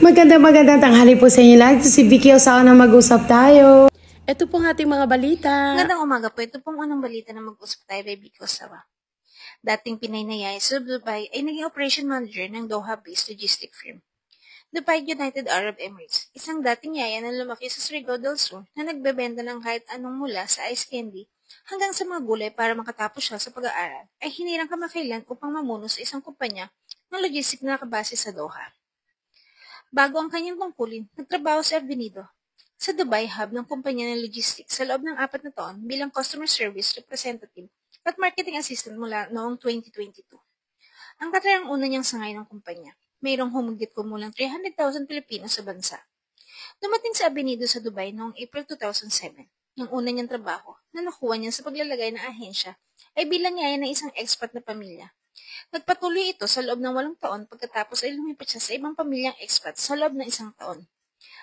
Magandang tanghali po sa inyo lahat. Ito si Vicky Osawa na mag-usap tayo. Ito pong ating mga balita. Magandang umaga po. Ito pong unang balita na mag-usap tayo by Vicky Osawa. Dating Pinay na yaya sa Dubai ay naging operation manager ng Doha-based logistic firm, Dubai United Arab Emirates. Isang dating yaya na lumaki sa Surigao del Sur na nagbebenta ng kahit anong mula sa ice candy hanggang sa mga gulay para makatapos siya sa pag-aaral, ay hinirang kamakailan upang mamuno sa isang kumpanya ng logistic na nakabase sa Doha. Bago ang kanyang tungkulin, nagtrabaho si Avenido sa Dubai hub ng kumpanya ng logistics sa loob ng 4 na taon bilang customer service representative at marketing assistant mula noong 2022. Ang katarang una niyang sangay ng kumpanya, mayroong humigit kumulang 300,000 Pilipino sa bansa. Dumating si Avenido sa Dubai noong April 2007. Ang una niyang trabaho na nakuha niya sa paglalagay ng ahensya ay bilang yaya ng isang expat na pamilya. Nagpatuloy ito sa loob ng 8 taon pagkatapos ay lumipat siya sa ibang pamilyang expat sa loob ng 1 taon.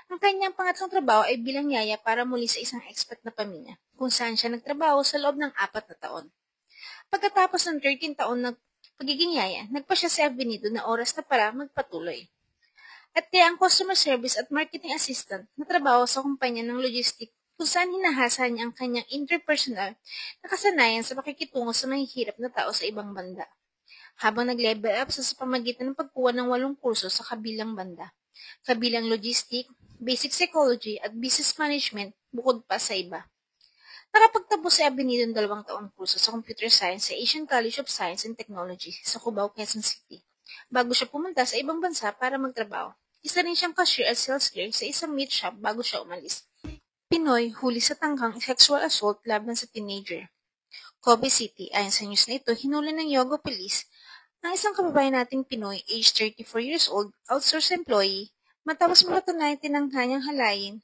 Ang kanyang pangatlong trabaho ay bilang yaya para muli sa isang expat na pamilya, kung saan siya nagtrabaho sa loob ng 4 na taon. Pagkatapos ng 13 taon na pagiging yaya, nagpa siya sa Avenido na oras na para magpatuloy. At kaya ang customer service at marketing assistant na trabaho sa kumpanya ng logistic kung saan hinahasa niya ang kanyang interpersonal na kasanayan sa pakikitungo sa mahihirap na tao sa ibang banda, habang nag-level up sa pamamagitan ng pagkuha ng 8 kurso sa kabilang banda, kabilang logistic, basic psychology at business management bukod pa sa iba. Nakapagtapos si Avenido ng 2 taong kurso sa computer science sa Asian College of Science and Technology sa Cubao, Quezon City, bago siya pumunta sa ibang bansa para magtrabaho. Isa rin siyang cashier at sales clerk sa isang meat shop bago siya umalis. Pinoy huli sa tangkang sexual assault laban sa teenager. Kobe City, ayon sa news na ito, hinuli ng Yogo Police ang isang kababayan nating Pinoy, age 34 years old, outsourced employee, matapos mapatunayan ng kanyang halayin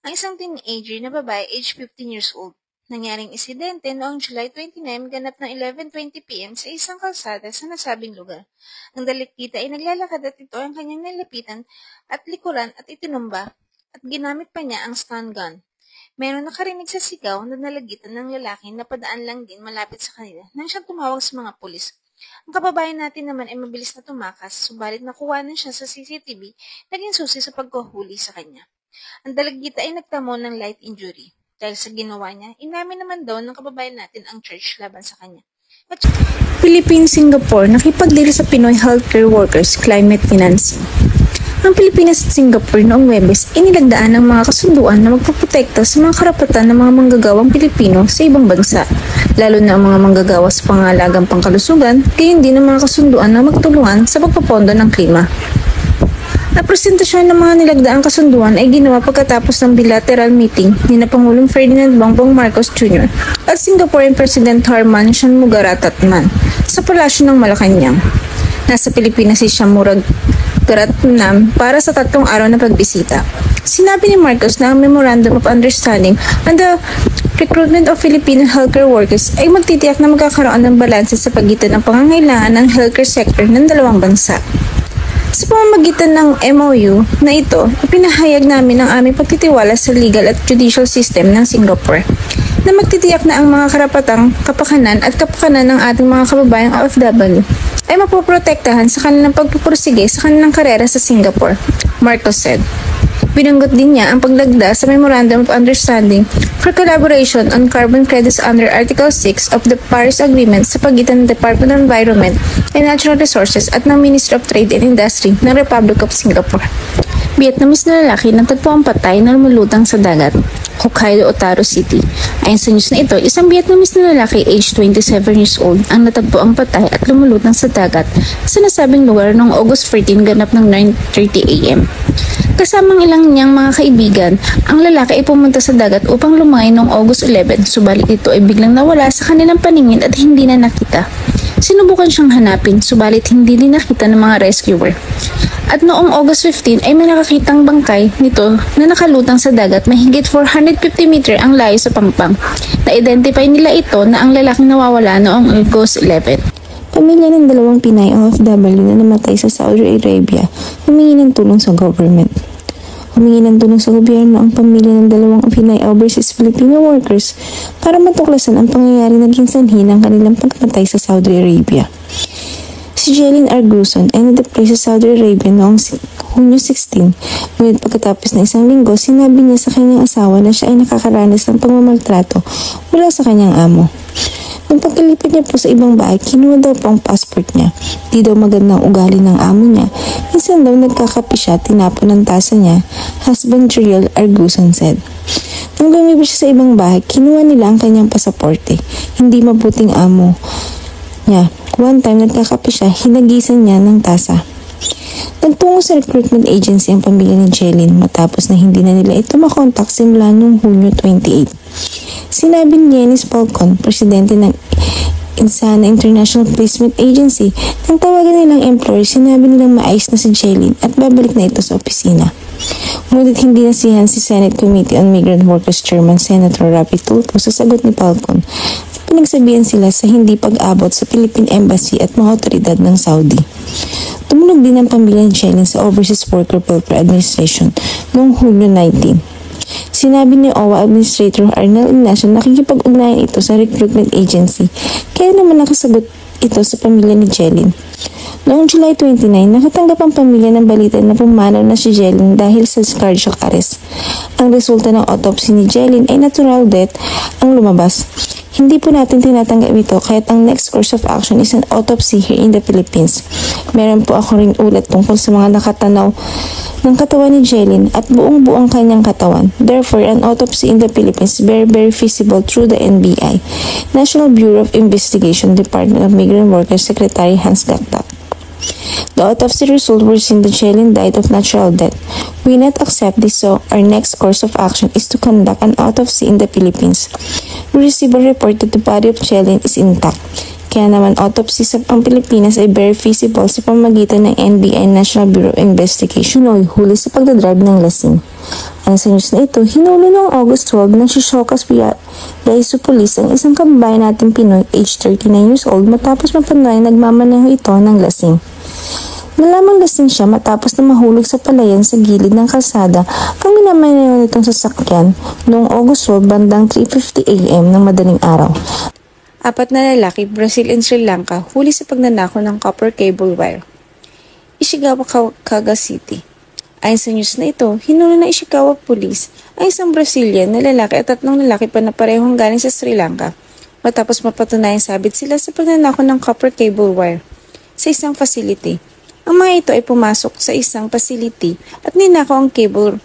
ang isang teenager na babae, age 15 years old. Nangyaring insidente noong July 29, ganap ng 11:20 p.m. sa isang kalsada sa nasabing lugar. Ang dalagita ay naglalakad at ito ang kanyang nilapitan at likuran at itinumba at ginamit pa niya ang stun gun. Meron nakarinig sa sigaw na nalagitan ng lalaki na padaan lang din malapit sa kanila nang siyang tumawag sa mga pulis. Ang kababayan natin naman ay mabilis na tumakas, subalit nakuhanan siya sa CCTV, naging susi sa pagkuhuli sa kanya. Ang dalagita ay nagtamo ng light injury. Dahil sa ginawa niya, inamin naman daw ng kababayan natin ang charge laban sa kanya. Philippines-Singapore nakipagdili sa Pinoy Healthcare Workers Climate Financing. Ang Pilipinas at Singapore noong Webes ay nilagdaan ng mga kasunduan na magpaprotekta sa mga karapatan ng mga manggagawang Pilipino sa ibang bansa, lalo na ang mga manggagawa sa pangalagang pangkalusugan, gayon din ang mga kasunduan na magtulungan sa pagpapondo ng klima. Ang presentasyon ng mga nilagdaang kasunduan ay ginawa pagkatapos ng bilateral meeting ni Pangulong Ferdinand Bongbong Marcos Jr. at Singaporean President Tharman Shanmugaratnam sa Palasyo ng Malacanang. Nasa Pilipinas si Shanmugaratnam para sa 3 araw na pagbisita. Sinabi ni Marcos na ang Memorandum of Understanding on the Recruitment of Filipino Healthcare Workers ay magtitiyak na magkakaroon ng balanse sa pagitan ng pangangailangan ng healthcare sector ng dalawang bansa. Sa pamamagitan ng MOU na ito, ipinahayag namin ang aming pagtitiwala sa legal at judicial system ng Singapore na magtitiyak na ang mga karapatang kapakanan at kapakanan ng ating mga kababayang OFW ay mapoprotektahan sa kanilang pagpupursige sa kanilang karera sa Singapore, Marcos said. Binanggot din niya ang paglagda sa Memorandum of Understanding for Collaboration on Carbon Credits under Article 6 of the Paris Agreement sa pagitan ng Department of Environment and Natural Resources at ng Ministry of Trade and Industry ng Republic of Singapore. Vietnamese na lalaki na tagpuang patay na lumulutang sa dagat, Hokkaido, Otaru City. Ayon sa news na ito, isang Vietnamese na lalaki aged 27 years old ang natagpuang patay at lumulutang sa dagat sa nasabing lugar noong August 14 ganap ng 9:30 a.m. Kasamang ilang niyang mga kaibigan, ang lalaki ay pumunta sa dagat upang lumangay noong August 11, subalit ito ay biglang nawala sa kanilang paningin at hindi na nakita. Sinubukan siyang hanapin, subalit hindi din nakita ng mga rescuer. At noong August 15 ay may nakakitang bangkay nito na nakalutang sa dagat mahigit 450 meter ang layo sa Pampang. Na-identify nila ito na ang lalaking nawawala noong August 11. Pamilya ng 2 Pinay OFW na namatay sa Saudi Arabia humingi ng tulong sa government. Humingi ng tulong sa gobyerno ang pamilya ng 2 Pinay overseas Filipino workers para matuklasan ang pangyayari naging sanhi ng kanilang pagkamatay sa Saudi Arabia. Si Si Jelyn Arguson ay na-deploy sa Saudi Arabia noong Hunyo 16, ngunit pagkatapos ng isang linggo, sinabi niya sa kanyang asawa na siya ay nakakaranas ng pagmamaltrato mula sa kanyang amo. Nung pagkalipat niya po sa ibang bahay, kinuha daw po ang passport niya. Di daw magandang ugali ng amo niya. Minsan daw nagkakape siya, tinapon ng tasa niya, husband Triel Arguson said. Nung lumipat siya sa ibang bahay, kinuha nila ang kanyang pasaporte. Hindi mabuting amo niya. One time nagkakape siya, hinagisan niya ng tasa. Nagtungo sa recruitment agency ang pamilya ni Jelyn matapos na hindi na nila ito makontak simula noong Hunyo 28. Sinabi ni Janice Falcon, presidente ng Insana International Placement Agency, nang tawagan nilang employer, sinabi nilang maayos na si Jelyn at babalik na ito sa opisina. Ngunit hindi nasiyahan si Senate Committee on Migrant Workers Chairman Senator Rapi Tulfo sa sagot ni Falcon. Pinagsabihan sila sa hindi pag-abot sa Philippine Embassy at mga otoridad ng Saudi. Tumunog din ang pamilya ni Jelyn sa Overseas Worker Welfare Administration noong Hunyo 19. Sinabi ni OWA Administrator Arnel Ignacio na nakikipag-ugnayan ito sa recruitment agency, kaya naman nakasagot ito sa pamilya ni Jelyn. Noong July 29, nakatanggap ang pamilya ng balita na pumanaw na si Jelyn dahil sa cardiac arrest. Ang resulta ng autopsy ni Jelyn ay natural death ang lumabas. Hindi po natin tinatanggap ito kaya't ang next course of action is an autopsy here in the Philippines. Meron po ako ring ulat tungkol sa mga nakatanaw ng katawan ni Jelyn at buong-buong kanyang katawan. Therefore, an autopsy in the Philippines is very feasible through the NBI, National Bureau of Investigation, Department of Migrant Workers Secretary Hans Gaktak. The autopsy result was in the Jelyn died of natural death. We not accept this, so our next course of action is to conduct an autopsy in the Philippines. We received a report that the body of Jelyn is intact. Kaya naman autopsy sa Pilipinas ay very feasible sa pamamagitan ng NBI National Bureau of Investigation o huli sa pagdadrive ng lasing. Ang sa news na ito, hinuli noong August 12 ng Shoshocas Yaisu Police ang isang kababayan nating Pinoy age 39 years old matapos mapatunayan nagmamaneho ito ng lasing. Nalamang lasing siya matapos na mahulog sa palayan sa gilid ng kalsada kang minamaneho nitong sasakyan noong August 12 bandang 3:50 AM ng madaling araw. 4 na lalaki, Brazil and Sri Lanka, huli sa pagnanakaw ng copper cable wire. Ishikawa, Kaga City. Ayon sa news na ito, hinuli ng Ishikawa Police ang isang Brazilian na lalaki at 3 lalaki pa na parehong galing sa Sri Lanka matapos mapatunayang sabit sila sa pagnanakaw ng copper cable wire sa isang facility. Ang mga ito ay pumasok sa isang facility at ninakaw ang cable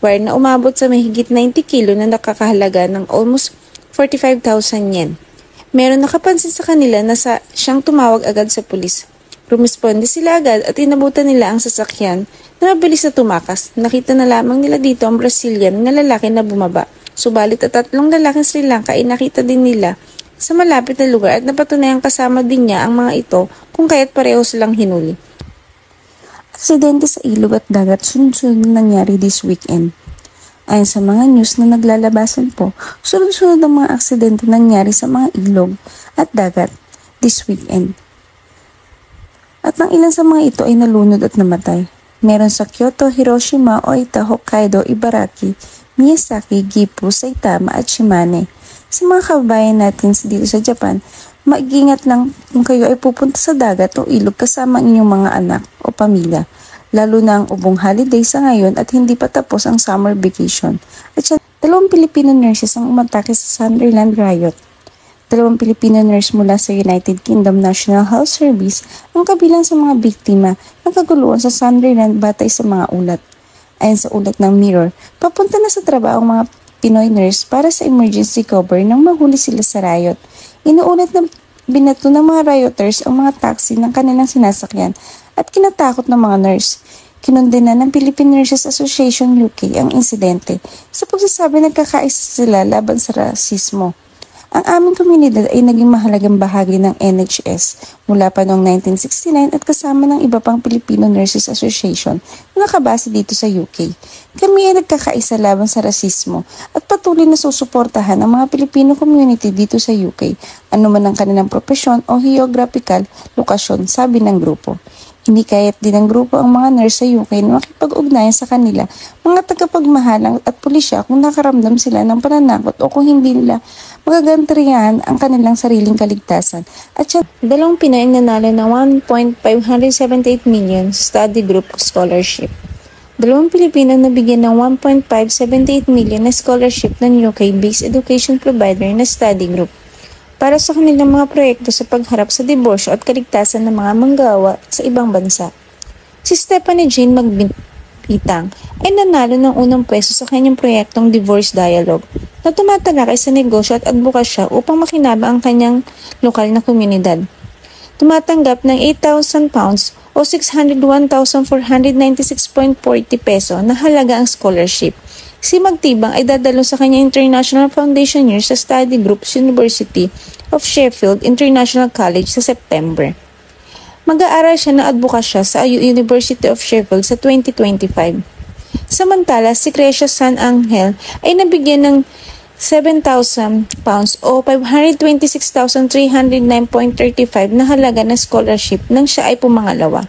wire na umabot sa mahigit 90 kilo na nakakahalaga ng almost 45,000 yen. Meron nakapansin sa kanila na siyang tumawag agad sa pulis. Rumisponde sila agad at inabutan nila ang sasakyan na mabilis na tumakas. Nakita na lamang nila dito ang Brazilian na lalaki na bumaba. Subalit at 3 lalaking Sri Lanka ay nakita din nila sa malapit na lugar at napatunayang kasama din niya ang mga ito kung kaya't pareho silang hinuli. Aksidente sa ilog at dagat sunod-sunod na nangyari this weekend. Ayon sa mga news na naglalabasan po, sunod-sunod ang mga aksidente nangyari sa mga ilog at dagat this weekend. At ang ilan sa mga ito ay nalunod at namatay. Meron sa Kyoto, Hiroshima, Oita, Hokkaido, Ibaraki, Miyazaki, Gifu, Saitama at Shimane. Sa mga kababayan natin dito sa Japan, mag-ingat lang kung kayo ay pupunta sa dagat o ilog kasama ang inyong mga anak o pamilya. Lalo na ang ubong holiday sa ngayon at hindi pa tapos ang summer vacation. At siya, 2 Filipino nurses ang umatake sa Sunderland riot. 2 Filipino nurse mula sa United Kingdom National Health Service ang kabilang sa mga biktima ng kaguluhan sa Sunderland batay sa mga ulat. Ayon sa ulat ng Mirror, papunta na sa trabaho ang mga Pinoy nurse para sa emergency cover nang mahuli sila sa riot. Inuulat na binato ng mga rioters ang mga taxi ng kanilang sinasakyan at kinatakot ng mga nurse. Kinondena ng Philippine Nurses Association UK ang insidente sa pagsasabi nagkakaisa sila laban sa rasismo. Ang aming komunidad ay naging mahalagang bahagi ng NHS mula pa noong 1969 at kasama ng iba pang Filipino Nurses Association na nakabase dito sa UK. Kami ay nagkakaisa laban sa rasismo at patuloy na susuportahan ang mga Filipino community dito sa UK, anuman ang kanilang propesyon o geographical lokasyon, sabi ng grupo. Hindi kaya't din ng grupo ang mga nurse sa UK na makipag-ugnayan sa kanila, mga tagapagmahalang at pulisya kung nakaramdam sila ng pananakot o kung hindi nila magagantihan ang kanilang sariling kaligtasan. At siya, 2 Pinoy ang nanalo ng 1.578 million study group scholarship. 2 Pilipino na bigyan ng 1.578 million na scholarship ng UK-based education provider na study group para sa kanilang mga proyekto sa pagharap sa diborsyo at kaligtasan ng mga manggagawa sa ibang bansa. Si Stephanie Jean Magbitang ay nanalo ng unang pwesto sa kanyang proyektong Divorce Dialogue na tumatalakay sa negosyo at advokasya upang makinabang ang kanyang lokal na komunidad. Tumatanggap ng 8,000 pounds o 601,496.40 peso na halaga ang scholarship. Si Magtibang ay dadalo sa kanyang International Foundation Year sa Study Group sa University of Sheffield International College sa September. Mag-aaral siya ng advokasya sa University of Sheffield sa 2025. Samantala, si Crecia San Angel ay nabigyan ng 7,000 pounds o 526,309.35 na halaga na scholarship nang siya ay pumangalawa.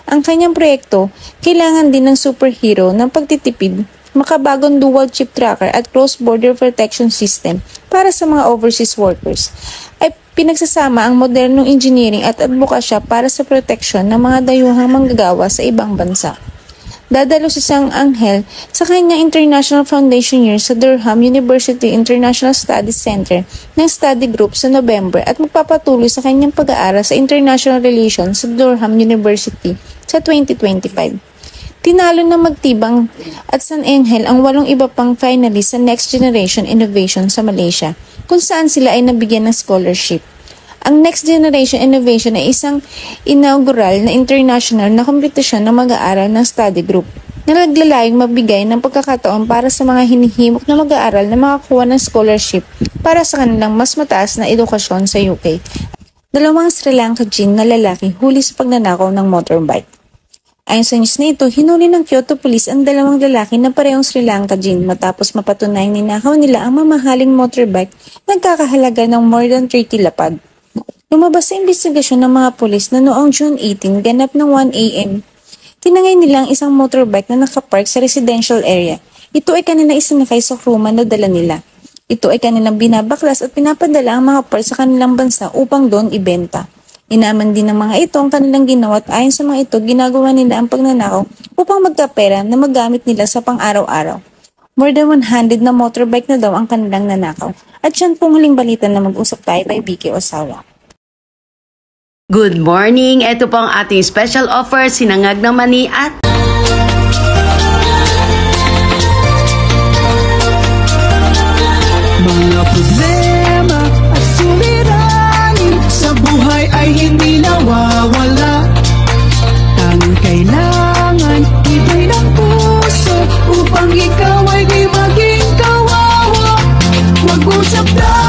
Ang kanyang proyekto, kailangan din ng superhero ng pagtitipid, makabagong dual chip tracker at cross-border protection system para sa mga overseas workers, ay pinagsasama ang modernong engineering at advokasya para sa proteksyon ng mga dayuhang manggagawa sa ibang bansa. Dadalo si Sang Angel sa kanyang International Foundation Year sa Durham University International Studies Center ng Study Group sa November at magpapatuloy sa kanyang pag-aaral sa International Relations sa Durham University sa 2025. Tinalo ng Magtibang at San Angel ang 8 iba pang finalist sa Next Generation Innovation sa Malaysia, kung saan sila ay nabigyan ng scholarship. Ang Next Generation Innovation ay isang inaugural na international na kompetisyon na mag-aaral ng study group na naglalayong mabigay ng pagkakataon para sa mga hinihimok na mag-aaral na makakuha ng scholarship para sa kanilang mas mataas na edukasyon sa UK. 2 Sri Lankan na lalaki huli sa pagnanakaw ng motorbike. Ayon sa news na ito, hinuli ng Kyoto Police ang 2 lalaki na parehong Sri Lankan matapos mapatunayang ninakaw nila ang mamahaling motorbike nagkakahalaga ng more than 30 lapad. Lumabas sa investigasyon ng mga pulis na noong June 18, ganap ng 1 a.m. Tinangay nila ang isang motorbike na nakapark sa residential area. Ito ay kanina isinakay sa crewman na dala nila. Ito ay kanilang binabaklas at pinapadala ang mga parts sa kanilang bansa upang doon ibenta. Inaman din ng mga ito ang kanilang ginawa at ayon sa mga ito, ginagawa nila ang pagnanakaw upang magkapera na magamit nila sa pang-araw-araw. More than 100 na motorbike na daw ang kanilang nanakaw. At yan pong huling balita na mag-usap tayo kay Vicky Osawa. Good morning! Ito po ang ating special offer, sinangag ng mani at mga problema at suliranin sa buhay ay hindi nawawala. Tanging kailangan ibay ng puso upang ikaw ay di maging kawawa. Mag-usap tayo.